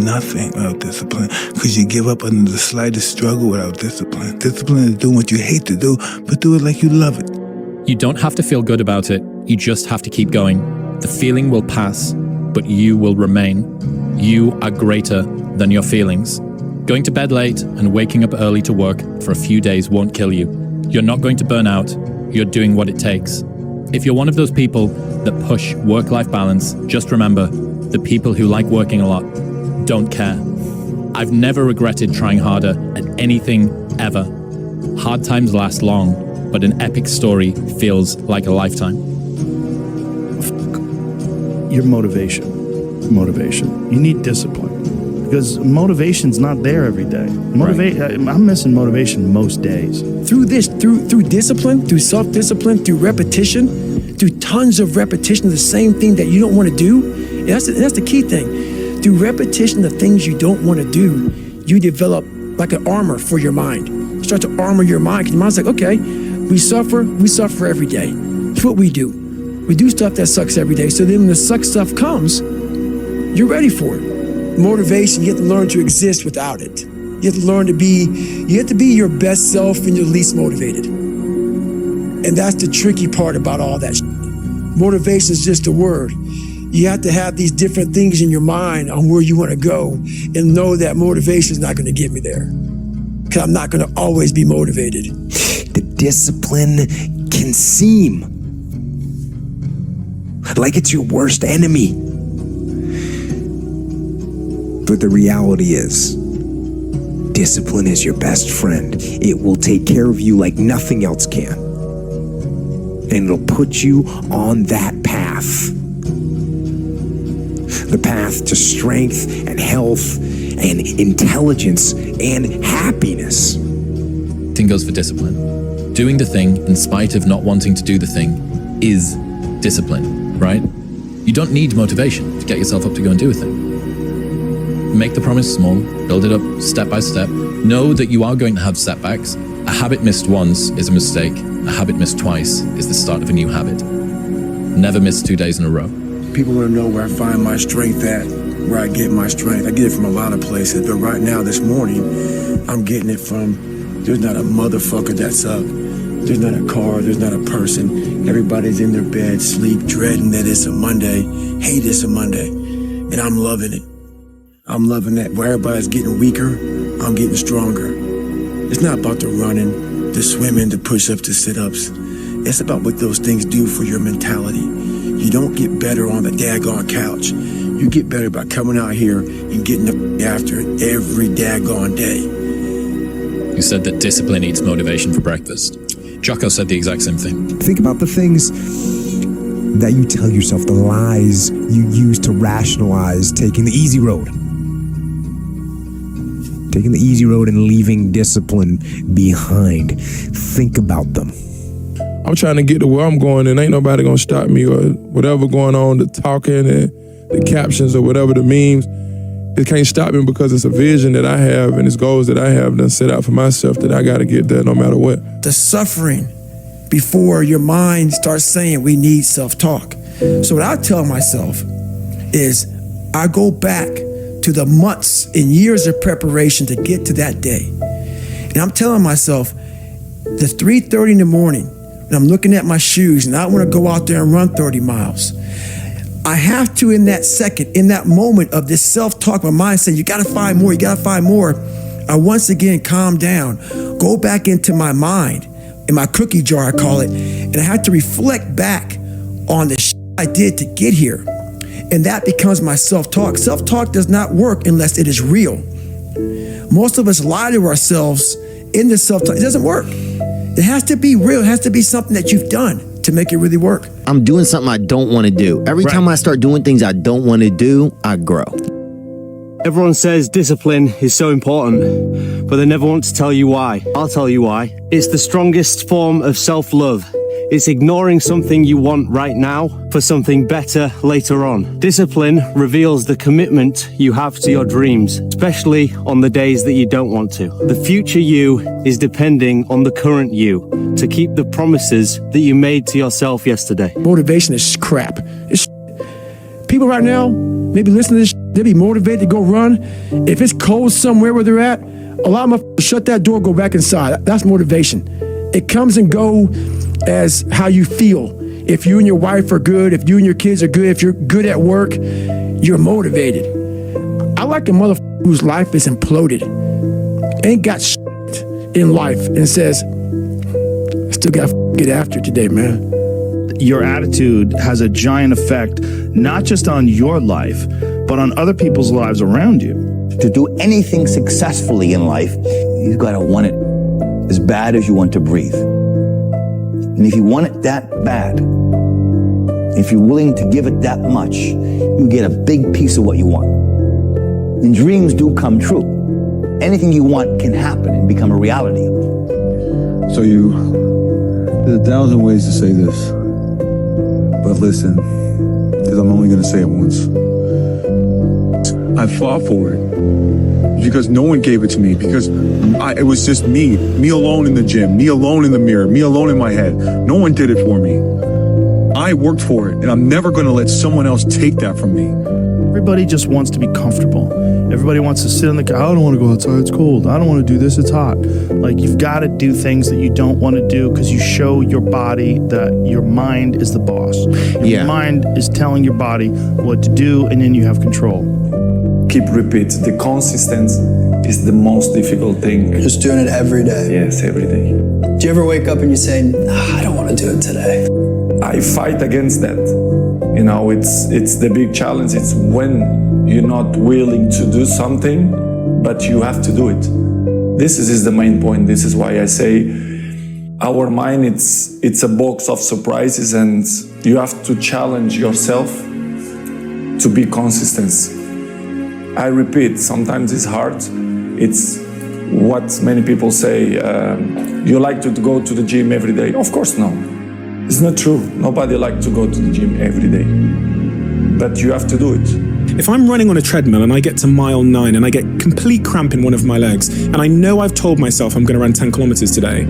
nothing without discipline, because you give up under the slightest struggle without discipline. Discipline is doing what you hate to do, but do it like you love it. You don't have to feel good about it. You just have to keep going. The feeling will pass, but you will remain. You are greater than your feelings. Going to bed late and waking up early to work for a few days won't kill you. You're not going to burn out. You're doing what it takes. If you're one of those people that push work-life balance, just remember, the people who like working a lot don't care. I've never regretted trying harder at anything ever. Hard times last long, but an epic story feels like a lifetime. Your motivation. You need discipline, because motivation's not there every day. I'm missing motivation most days. Through discipline, through self-discipline, through repetition, through tons of repetition of the same thing that you don't want to do. And that's the key thing. Through repetition of things you don't want to do, you develop like an armor for your mind. You start to armor your mind, because your mind's like, okay, we suffer every day. It's what we do. We do stuff that sucks every day. So then when the suck stuff comes, you're ready for it. Motivation, you have to learn to exist without it. You have to learn to be your best self when you're least motivated. And that's the tricky part about all that shit. Motivation is just a word. You have to have these different things in your mind on where you want to go and know that motivation is not going to get me there. Because I'm not going to always be motivated. The discipline can seem like it's your worst enemy. But the reality is, discipline is your best friend. It will take care of you like nothing else can. And it'll put you on that path. The path to strength and health and intelligence and happiness. Same goes for discipline. Doing the thing in spite of not wanting to do the thing is discipline, right? You don't need motivation to get yourself up to go and do a thing. Make the promise small, build it up step by step. Know that you are going to have setbacks. A habit missed once is a mistake. A habit missed twice is the start of a new habit. Never miss 2 days in a row. People want to know where I find my strength at, where I get my strength. I get it from a lot of places, but right now, this morning, I'm getting it from, there's not a motherfucker that's up. There's not a car, there's not a person. Everybody's in their bed, sleep, dreading that it's a Monday, hate it's a Monday. And I'm loving it. I'm loving that. Where everybody's getting weaker, I'm getting stronger. It's not about the running, the swimming, the push-ups, the sit-ups. It's about what those things do for your mentality. You don't get better on the daggone couch. You get better by coming out here and getting up after it every daggone day. You said that discipline eats motivation for breakfast. Jocko said the exact same thing. Think about the things that you tell yourself, the lies you use to rationalize taking the easy road. Taking the easy road and leaving discipline behind. Think about them. I'm trying to get to where I'm going, and ain't nobody gonna stop me, or whatever going on, the talking and the captions or whatever the memes. It can't stop me, because it's a vision that I have and it's goals that I have done set out for myself that I gotta get there no matter what. The suffering before your mind starts saying we need self-talk. So what I tell myself is I go back to the months and years of preparation to get to that day. And I'm telling myself, the 3:30 in the morning, and I'm looking at my shoes and I want to go out there and run 30 miles. I have to, in that second, in that moment of this self-talk, my mind saying, you gotta find more, I once again calm down, go back into my mind, in my cookie jar I call it, and I have to reflect back on the shit I did to get here. And that becomes my self-talk. Self-talk does not work unless it is real. Most of us lie to ourselves in the self-talk. It doesn't work. It has to be real. It has to be something that you've done to make it really work. I'm doing something I don't want to do. Every time I start doing things I don't want to do, I grow. Everyone says discipline is so important, but they never want to tell you why. I'll tell you why. It's the strongest form of self-love. It's ignoring something you want right now for something better later on. Discipline reveals the commitment you have to your dreams, especially on the days that you don't want to. The future you is depending on the current you to keep the promises that you made to yourself yesterday. Motivation is crap. It's people right now maybe listening to this They'll be motivated to go run. If it's cold somewhere where they're at, a lot of them shut that door, go back inside. That's motivation. It comes and go as how you feel. If you and your wife are good, if you and your kids are good, if you're good at work, you're motivated. I like a motherfucker whose life is imploded, ain't got shit in life, and says, I still got to get after it today, man. Your attitude has a giant effect, not just on your life, but on other people's lives around you. To do anything successfully in life, you've got to want it as bad as you want to breathe. And if you want it that bad, if you're willing to give it that much, you get a big piece of what you want. And dreams do come true. Anything you want can happen and become a reality. So there's 1,000 ways to say this, but listen, because I'm only going to say it once. I fought for it because no one gave it to me, because it was just me alone in the gym, me alone in the mirror, me alone in my head. No one did it for me. I worked for it, and I'm never going to let someone else take that from me. Everybody just wants to be comfortable. Everybody wants to sit in the car. I don't want to go outside, it's cold. I don't want to do this, it's hot. Like, you've got to do things that you don't want to do because you show your body that your mind is the boss. Your mind is telling your body what to do, and then you have control. Keep repeat. The consistency is the most difficult thing. Just doing it every day. Yes, every day. Do you ever wake up and you say, I don't want to do it today? I fight against that. You know, it's the big challenge. It's when you're not willing to do something, but you have to do it. This is the main point. This is why I say our mind, it's a box of surprises, and you have to challenge yourself to be consistent. I repeat, sometimes it's hard. It's what many people say, you like to go to the gym every day. Of course, no. It's not true. Nobody likes to go to the gym every day. But you have to do it. If I'm running on a treadmill and I get to mile 9 and I get complete cramp in one of my legs, and I know I've told myself I'm going to run 10 kilometers today,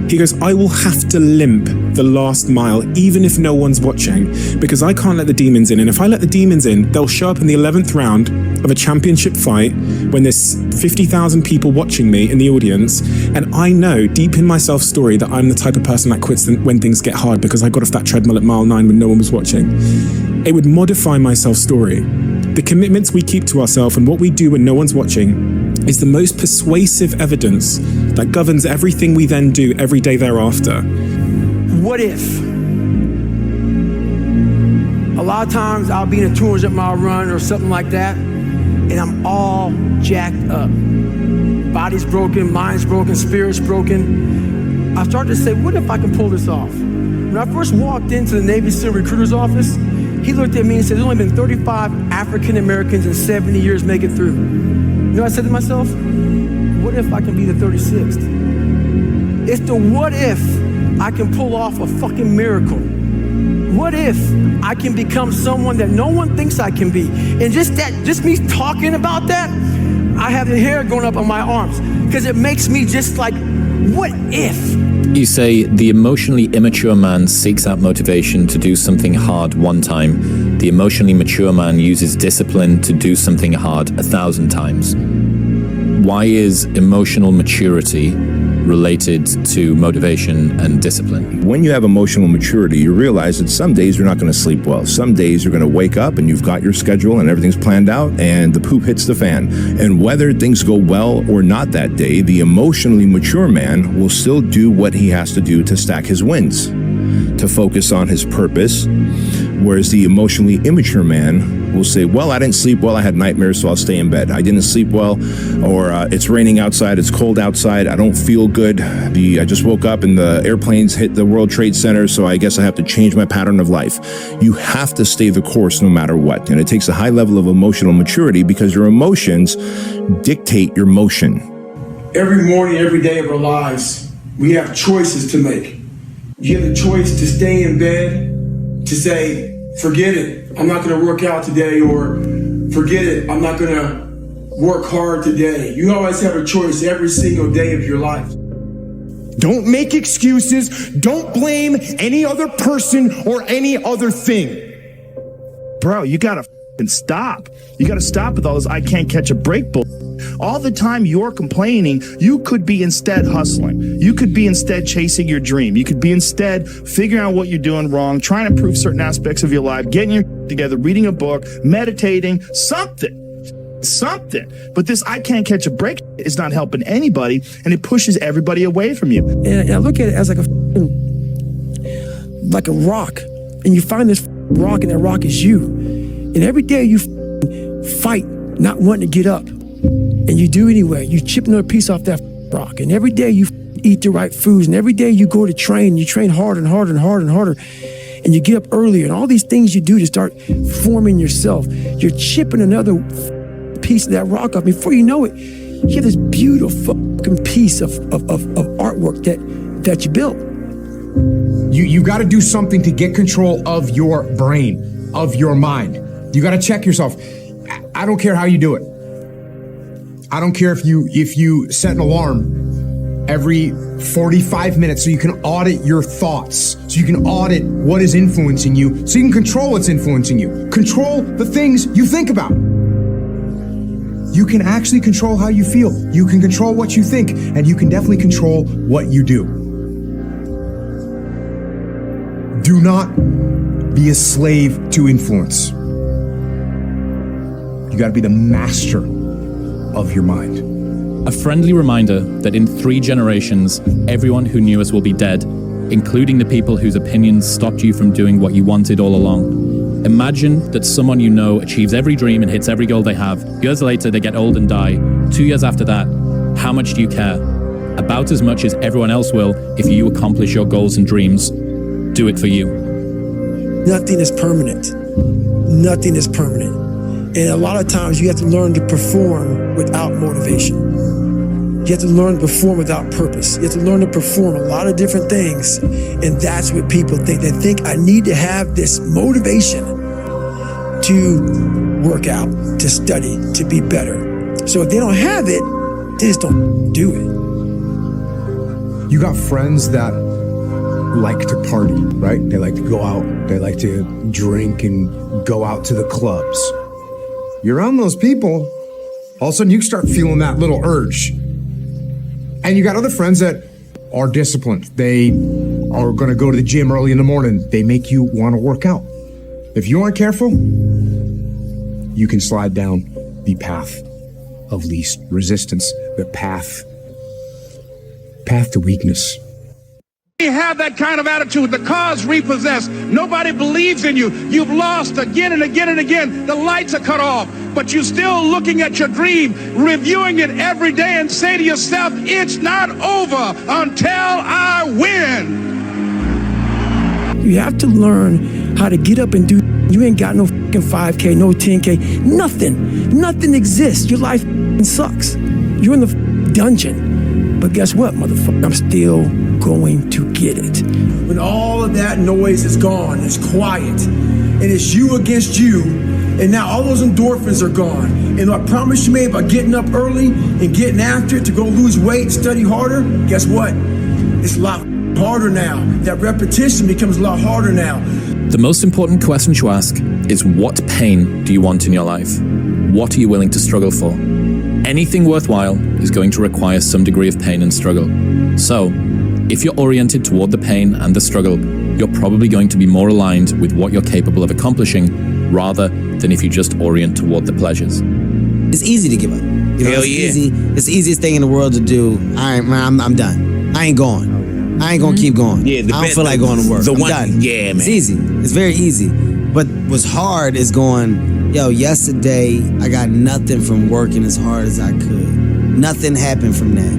he goes, I will have to limp the last mile, even if no one's watching, because I can't let the demons in. And if I let the demons in, they'll show up in the 11th round of a championship fight when there's 50,000 people watching me in the audience. And I know deep in my self-story that I'm the type of person that quits when things get hard because I got off that treadmill at mile 9 when no one was watching. It would modify my self-story. The commitments we keep to ourselves and what we do when no one's watching is the most persuasive evidence that governs everything we then do every day thereafter. What if? A lot of times I'll be in a 200 mile run or something like that, and I'm all jacked up. Body's broken, mind's broken, spirit's broken. I started to say, what if I can pull this off? When I first walked into the Navy SEAL recruiter's office, he looked at me and said, there's only been 35 African Americans in 70 years make it through. You know what I said to myself? What if I can be the 36th? It's the what if I can pull off a fucking miracle. What if I can become someone that no one thinks I can be? And just me talking about that, I have the hair going up on my arms because it makes me just like, what if? You say the emotionally immature man seeks out motivation to do something hard one time. The emotionally mature man uses discipline to do something hard 1,000 times. Why is emotional maturity related to motivation and discipline? When you have emotional maturity, you realize that some days you're not going to sleep well. Some days you're going to wake up and you've got your schedule and everything's planned out and the poop hits the fan. And whether things go well or not that day, the emotionally mature man will still do what he has to do to stack his wins, to focus on his purpose. Whereas the emotionally immature man will say, well, I didn't sleep well, I had nightmares, so I'll stay in bed. I didn't sleep well, or it's raining outside, it's cold outside, I don't feel good. I just woke up and the airplanes hit the World Trade Center, so I guess I have to change my pattern of life. You have to stay the course no matter what. And it takes a high level of emotional maturity because your emotions dictate your motion. Every morning, every day of our lives, we have choices to make. You have the choice to stay in bed, to say, forget it, I'm not going to work out today, or forget it, I'm not going to work hard today. You always have a choice every single day of your life. Don't make excuses. Don't blame any other person or any other thing. Bro, you gotta stop. You got to stop with all this I can't catch a break bull. All the time you're complaining, you could be instead hustling. You could be instead chasing your dream. You could be instead figuring out what you're doing wrong, trying to improve certain aspects of your life, getting your together, reading a book, meditating, something. But this I can't catch a break is not helping anybody, and it pushes everybody away from you. And I look at it as like a rock, and you find this rock, and that rock is you. And every day you fight not wanting to get up, and you do anyway. You chip another piece off that rock, and every day you eat the right foods, and every day you go to train, you train harder and harder and harder and harder, and you get up earlier, and all these things you do to start forming yourself. You're chipping another piece of that rock off. Before you know it, you have this beautiful fucking piece of artwork that you built. You got to do something to get control of your brain, of your mind. You got to check yourself. I don't care how you do it. I don't care if you set an alarm every 45 minutes so you can audit your thoughts, so you can audit what is influencing you, so you can control what's influencing you. Control the things you think about. You can actually control how you feel. You can control what you think, and you can definitely control what you do. Do not be a slave to influence. You got to be the master of your mind. A friendly reminder that in 3 generations, everyone who knew us will be dead, including the people whose opinions stopped you from doing what you wanted all along. Imagine that someone you know achieves every dream and hits every goal they have. Years later, they get old and die. 2 years after that, how much do you care? About as much as everyone else will if you accomplish your goals and dreams. Do it for you. Nothing is permanent. Nothing is permanent. And a lot of times you have to learn to perform without motivation. You have to learn to perform without purpose. You have to learn to perform a lot of different things. And that's what people think. They think I need to have this motivation to work out, to study, to be better. So if they don't have it, they just don't do it. You got friends that like to party, right? They like to go out. They like to drink and go out to the clubs. You're around those people, all of a sudden you start feeling that little urge. And you got other friends that are disciplined. They are going to go to the gym early in the morning. They make you want to work out. If you aren't careful, you can slide down the path of least resistance, the path to weakness. You have that kind of attitude. The car's repossessed. Nobody believes in you. You've lost again and again and again. The lights are cut off, but you're still looking at your dream, reviewing it every day, and say to yourself, it's not over until I win. You have to learn how to get up and do. You ain't got no fucking 5K, no 10K, nothing. Nothing exists. Your life sucks. You're in the dungeon. But guess what, motherfucker? I'm still going to get it. When all of that noise is gone, it's quiet, and it's you against you, and now all those endorphins are gone. And I promise you, man, by getting up early and getting after it to go lose weight, study harder, guess what? It's a lot harder now. That repetition becomes a lot harder now. The most important question to ask is, what pain do you want in your life? What are you willing to struggle for? Anything worthwhile is going to require some degree of pain and struggle. So, if you're oriented toward the pain and the struggle, you're probably going to be more aligned with what you're capable of accomplishing, rather than if you just orient toward the pleasures. It's easy to give up. It's easy. It's the easiest thing in the world to do. I'm done. I ain't going. I ain't gonna keep going. Yeah, I don't feel like going to work. I'm done. Yeah, man. It's easy. It's very easy. But what's hard is going, yesterday I got nothing from working as hard as I could. Nothing happened from that.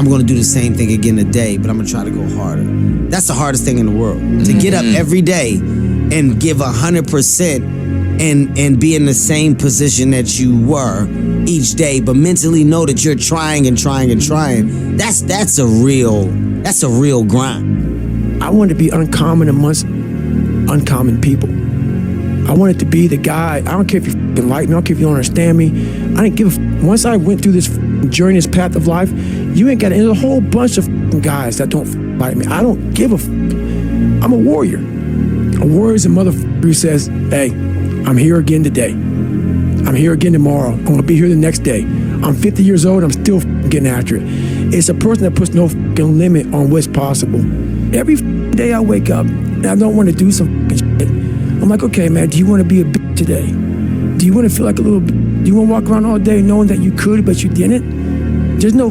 I'm gonna do the same thing again today, but I'm gonna try to go harder. That's the hardest thing in the world. To get up every day and give 100% and be in the same position that you were each day, but mentally know that you're trying and trying and trying. That's a real grind. I wanted to be uncommon amongst uncommon people. I wanted to be the guy. I don't care if you fucking like me. I don't care if you don't understand me. I didn't give a once I went through this journey, this path of life, you ain't got there's a whole bunch of guys that don't like me. I don't give a I'm a warrior. A warrior is a motherfucker who says, hey, I'm here again today. I'm here again tomorrow. I'm gonna be here the next day. I'm 50 years old, I'm still getting after it. It's a person that puts no limit on what's possible. Every day I wake up and I don't want to do some shit. I'm like, okay, man, do you want to be a bitch today? Do you want to feel like a little bitch? Do you want to walk around all day knowing that you could, but you didn't? There's no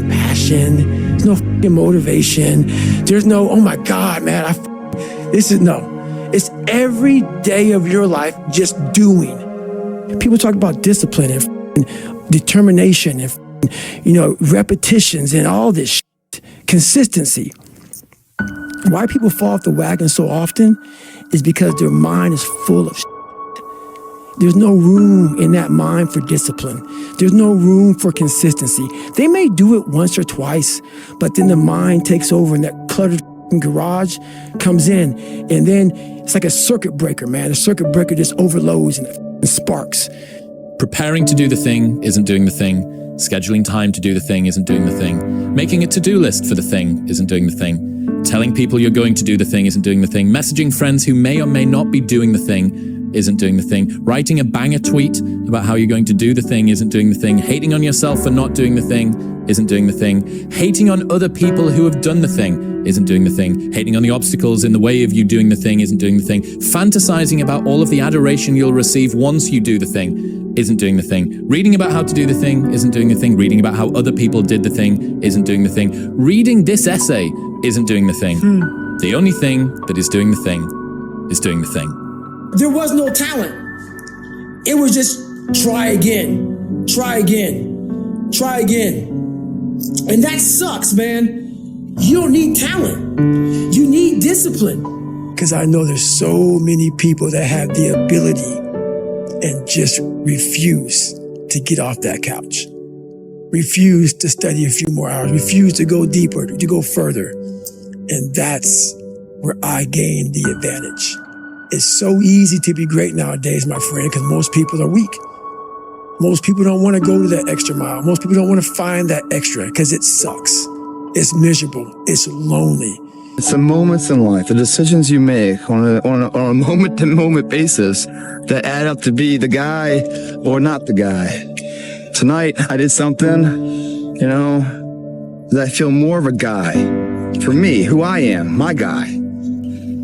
passion. There's no motivation. There's no, oh my God, man, It's every day of your life just doing. People talk about discipline and determination and, repetitions and all this shit. Consistency. Why people fall off the wagon so often is because their mind is full of shit. There's no room in that mind for discipline. There's no room for consistency. They may do it once or twice, but then the mind takes over and that cluttered garage comes in, and then it's like a circuit breaker, man. The circuit breaker just overloads and sparks. Preparing to do the thing isn't doing the thing. Scheduling time to do the thing isn't doing the thing. Making a to-do list for the thing isn't doing the thing. Telling people you're going to do the thing isn't doing the thing. Messaging friends who may or may not be doing the thing isn't doing the thing. Writing a banger tweet about how you're going to do the thing isn't doing the thing. Hating on yourself for not doing the thing isn't doing the thing. Hating on other people who have done the thing isn't doing the thing. Hating on the obstacles in the way of you doing the thing isn't doing the thing. Fantasizing about all of the adoration you'll receive once you do the thing isn't doing the thing. Reading about how to do the thing isn't doing the thing. Reading about how other people did the thing isn't doing the thing. Reading this essay isn't doing the thing. The only thing that is doing the thing is doing the thing. There was no talent. It was just try again, try again, try again. And that sucks, man. You don't need talent. You need discipline. Because I know there's so many people that have the ability and just refuse to get off that couch. Refuse to study a few more hours. Refuse to go deeper, to go further. And that's where I gain the advantage. It's so easy to be great nowadays, my friend, because most people are weak. Most people don't want to go to that extra mile. Most people don't want to find that extra because it sucks. It's miserable. It's lonely. It's the moments in life, the decisions you make on a moment-to-moment basis that add up to be the guy or not the guy. Tonight, I did something, that I feel more of a guy. For me, who I am, my guy.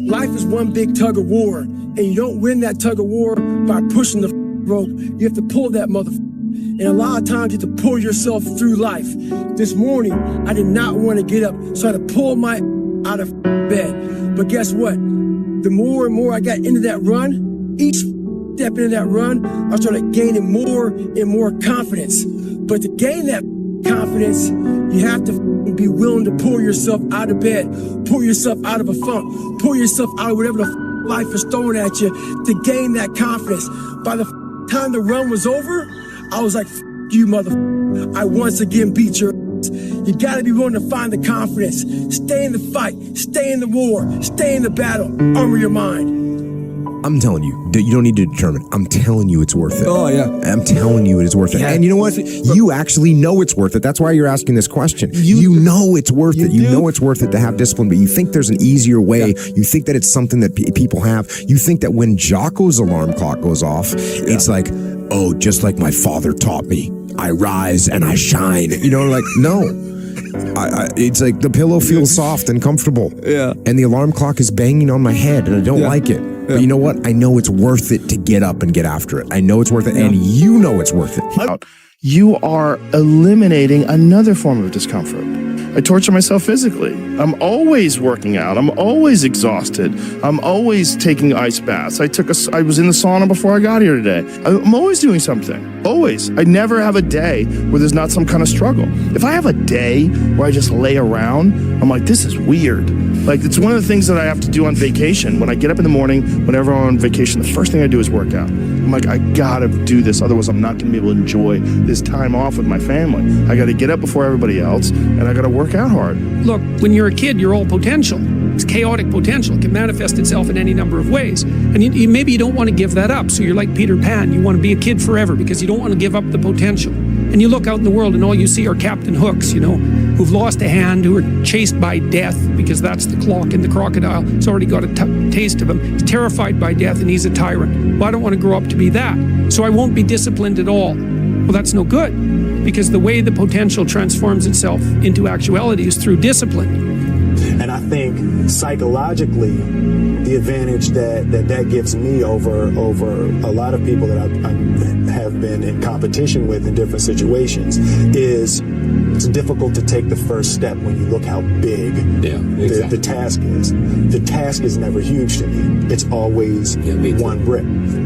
Life is one big tug of war, and you don't win that tug of war by pushing the rope. You have to pull that And a lot of times you have to pull yourself through life. This morning, I did not want to get up, so I had to pull my out of bed. But guess what? The more and more I got into that run, each step into that run, I started gaining more and more confidence. But to gain that confidence, you have to be willing to pull yourself out of bed, pull yourself out of a funk, pull yourself out of whatever the life is throwing at you to gain that confidence. By the time the run was over, I was like, you motherfucker. I once again beat your ass. You gotta be willing to find the confidence. Stay in the fight, stay in the war, stay in the battle, armor your mind. I'm telling you, you don't need to determine. I'm telling you it's worth it. Oh, yeah. I'm telling you it is worth it. Yeah. And you know what? You actually know it's worth it. That's why you're asking this question. You know it's worth it. You know it's worth it to have discipline, but you think there's an easier way. Yeah. You think that it's something that people have. You think that when Jocko's alarm clock goes off, it's like, oh, just like my father taught me, I rise and I shine. No. It's like the pillow feels soft and comfortable. Yeah. And the alarm clock is banging on my head and I don't like it. But you know what? I know it's worth it to get up and get after it. I know it's worth it, and you know it's worth it. You are eliminating another form of discomfort. I torture myself physically. I'm always working out. I'm always exhausted. I'm always taking ice baths. I was in the sauna before I got here today. I'm always doing something. Always. I never have a day where there's not some kind of struggle. If I have a day where I just lay around, I'm like, this is weird. Like, it's one of the things that I have to do on vacation. When I get up in the morning, whenever I'm on vacation, the first thing I do is work out. I'm like, I gotta do this, otherwise I'm not gonna be able to enjoy this time off with my family. I gotta get up before everybody else, and I gotta work out hard. Look, when you're a kid, you're all potential. It's chaotic potential. It can manifest itself in any number of ways. And maybe you don't want to give that up. So you're like Peter Pan. You want to be a kid forever because you don't want to give up the potential. And you look out in the world and all you see are Captain Hooks, who've lost a hand, who are chased by death because that's the clock in the crocodile. It's already got a taste of him. He's terrified by death and he's a tyrant. Well, I don't want to grow up to be that. So I won't be disciplined at all. Well, that's no good, because the way the potential transforms itself into actuality is through discipline. And I think psychologically, the advantage that gives me over a lot of people that I have been in competition with in different situations is it's difficult to take the first step when you look how big the task is. The task is never huge to me. It's always one brick.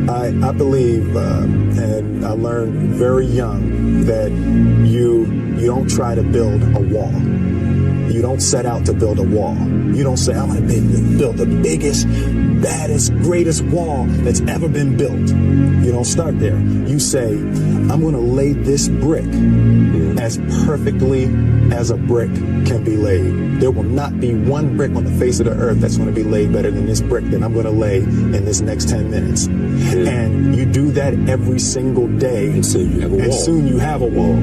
I believe, and I learned very young, that you don't try to build a wall. You don't set out to build a wall. You don't say, I'm going to build the biggest, baddest, greatest wall that's ever been built. You don't start there. You say, I'm going to lay this brick as perfectly as a brick can be laid. There will not be one brick on the face of the earth that's going to be laid better than this brick that I'm going to lay in this next 10 minutes. And you do that every single day, and soon you have a wall.